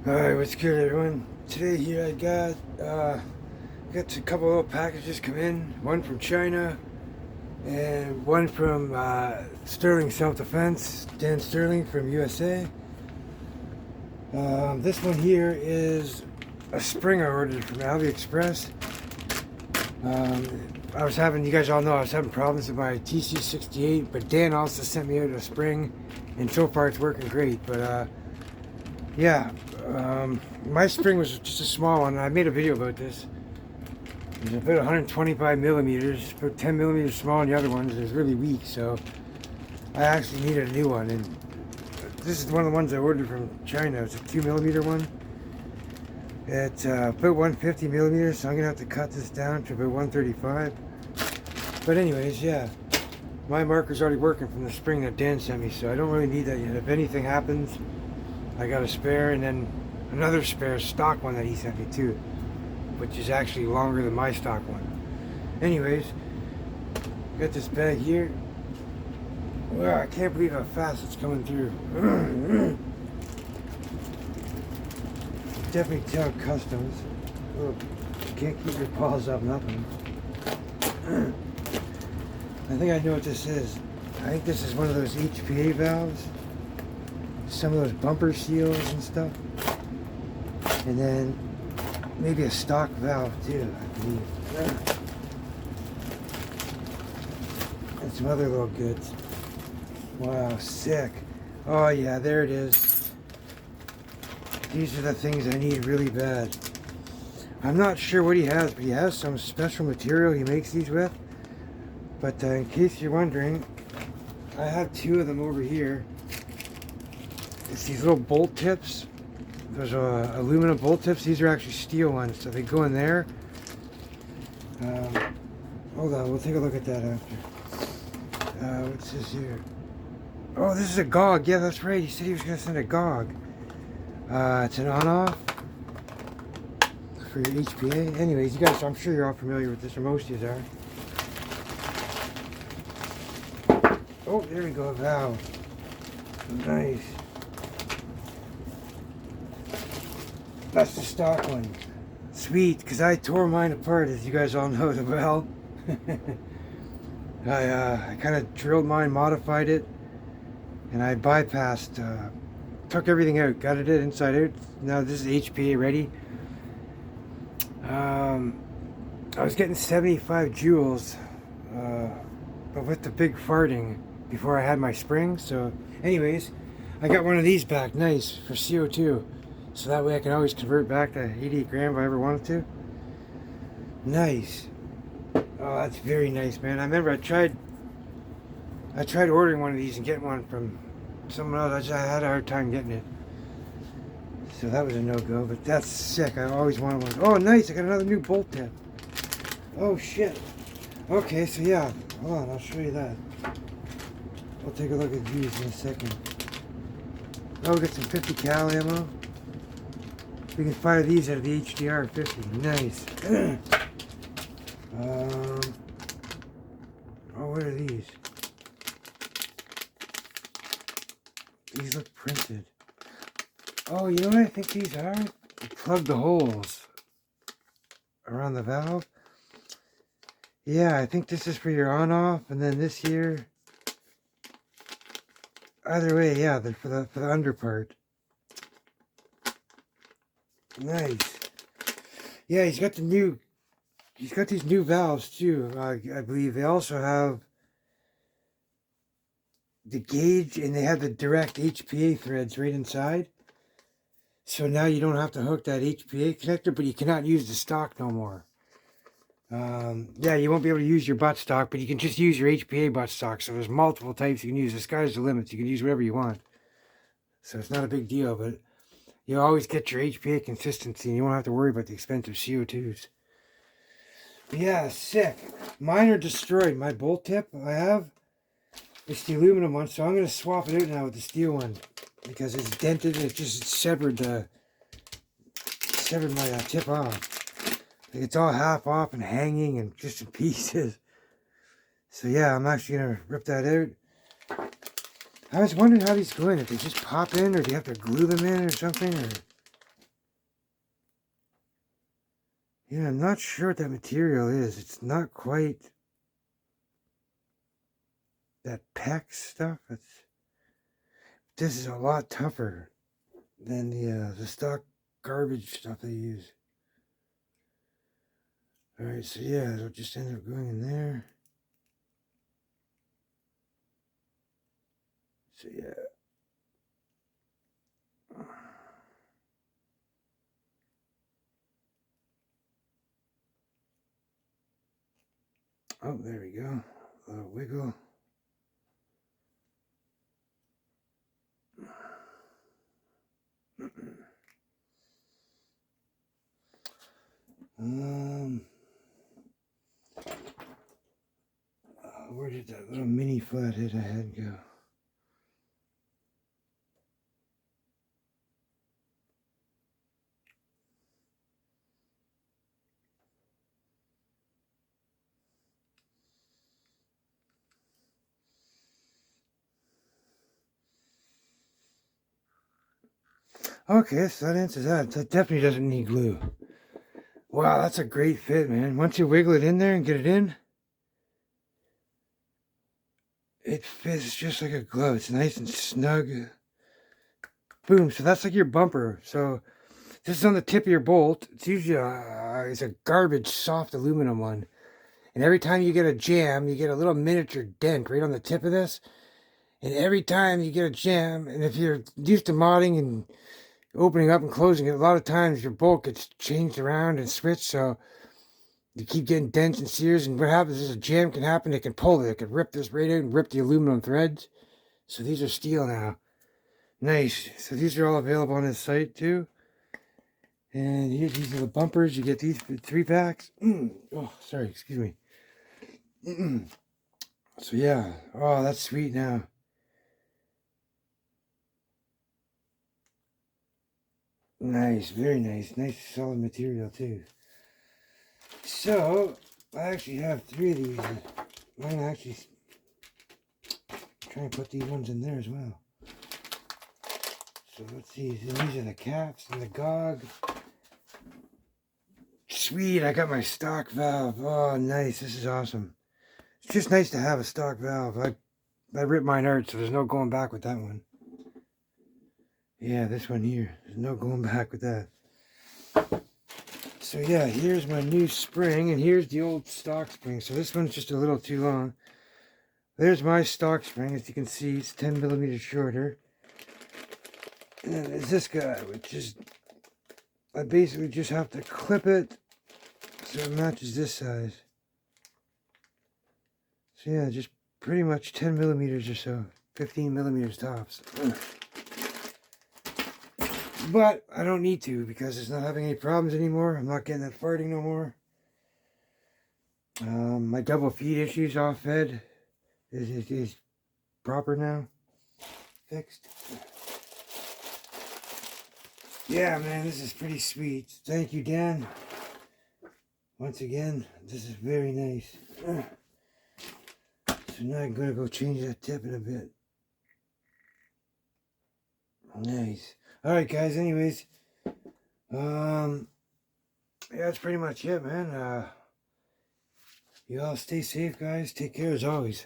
Alright, what's good everyone? Today here I got a couple little packages come in. One from China and one from Sterling Self-Defense, Dan Sterling from USA. This one here is a spring I ordered from AliExpress. You guys all know I was having problems with my TC68, but Dan also sent me out a spring, and so far it's working great. But yeah, my spring was just a small one. I made a video about this. It's about 125 millimeters, about 10 millimeters smaller than the other ones. It's really weak, so I actually needed a new one. And this is one of the ones I ordered from China. It's a 2 millimeter one. It's about 150 millimeters, so I'm gonna have to cut this down to about 135. But anyways, yeah, my marker's already working from the spring that Dan sent me, so I don't really need that yet. If anything happens, I got a spare, and then another spare stock one that he sent me too, which is actually longer than my stock one. Anyways, got this bag here. Wow, I can't believe how fast it's coming through. Definitely tell customs. Oh, can't keep your paws up, nothing. I think I know what this is. I think this is one of those HPA valves. Some of those bumper seals and stuff. And then maybe a stock valve too, I believe. And some other little goods. Wow, sick. Oh yeah, there it is. These are the things I need really bad. I'm not sure what he has, but he has some special material he makes these with. But in case you're wondering, I have two of them over here. It's these little bolt tips. Those are aluminum bolt tips. These are actually steel ones, so they go in there. Hold on, we'll take a look at that after. What's this here? Oh, this is a GOG. Yeah, that's right. He said he was going to send a GOG. It's an on-off for your HPA. Anyways, you guys, I'm sure you're all familiar with this, or most of you are. Oh, there we go, a valve. Nice. That's the stock one. Sweet, because I tore mine apart, as you guys all know well. I kind of drilled mine, modified it, and I bypassed, took everything out, gutted it inside out. Now this is HPA ready. I was getting 75 joules, but with the big farting before I had my spring. So anyways, I got one of these back, nice, for CO2. So that way I can always convert back to 88 gram if I ever wanted to. Nice. Oh, that's very nice, man. I remember I tried ordering one of these and getting one from someone else. I had a hard time getting it. So that was a no-go, but that's sick. I always wanted one. Oh, nice. I got another new bolt tip. Oh, shit. Okay, so yeah. Hold on, I'll show you that. I'll take a look at these in a second. Oh, we got some 50 cal ammo. We can fire these out of the HDR 50. Nice. Oh, what are these? These look printed. Oh, you know what I think these are? You plug the holes around the valve. Yeah, I think this is for your on-off, and then this here. Either way, yeah, they're for the under part. Nice. Yeah, he's got these new valves too. I believe they also have the gauge, and they have the direct HPA threads right inside. So now you don't have to hook that HPA connector, but you cannot use the stock no more. Yeah, you won't be able to use your butt stock, but you can just use your HPA butt stock. So there's multiple types you can use. The sky's the limit. You can use whatever you want. So it's not a big deal, but you always get your HPA consistency, and you won't have to worry about the expensive CO2s. But yeah, sick. Mine are destroyed. My bolt tip I have, it's the aluminum one, so I'm going to swap it out now with the steel one, because it's dented and it just severed my tip off. Like it's all half off and hanging and just in pieces. So yeah, I'm actually going to rip that out. I was wondering how these go in, if they just pop in, or do you have to glue them in or something, or Yeah, I'm not sure what that material is. It's not quite that PEX stuff. This is a lot tougher than the stock garbage stuff they use. Alright, so yeah, it'll just end up going in there. So yeah. Oh, there we go. A little wiggle. Where did that little mini flathead I had go? Okay, so that answers that. That definitely doesn't need glue. Wow, that's a great fit, man. Once you wiggle it in there and get it in, it fits just like a glove. It's nice and snug. Boom. So that's like your bumper. So this is on the tip of your bolt. It's usually it's a garbage soft aluminum one. And every time you get a jam, you get a little miniature dent right on the tip of this. And every time you get a jam, and if you're used to modding and opening up and closing it, a lot of times your bolt gets changed around and switched, so you keep getting dents and sears. And what happens is a jam can happen. It can pull it. It can rip this right out and rip the aluminum threads. So these are steel now. Nice. So these are all available on this site too. And here, these are the bumpers. You get these 3-packs. Oh, sorry. Excuse me. So yeah. Oh, that's sweet now. Nice. Very nice. Nice solid material too. So I actually have 3 of these. Mine actually try and put these ones in there as well. So let's see. These are the caps and the gog. Sweet, I got my stock valve. Oh, nice. This is awesome. It's just nice to have a stock valve. I ripped mine out, so there's no going back with that one. Yeah, this one here. There's no going back with that. So yeah, here's my new spring, and here's the old stock spring. So this one's just a little too long. There's my stock spring. As you can see, it's 10 millimeters shorter. And then there's this guy, which is, I basically just have to clip it so it matches this size. So yeah, just pretty much 10 millimeters or so. 15 millimeters tops. But I don't need to because it's not having any problems anymore. I'm not getting that farting no more. My double feed issues off fed is proper now. Fixed. Yeah, man, this is pretty sweet. Thank you, Dan. Once again, this is very nice. So now I'm going to go change that tip in a bit. Nice. Alright, guys, anyways. Yeah, that's pretty much it, man. You all stay safe, guys. Take care as always.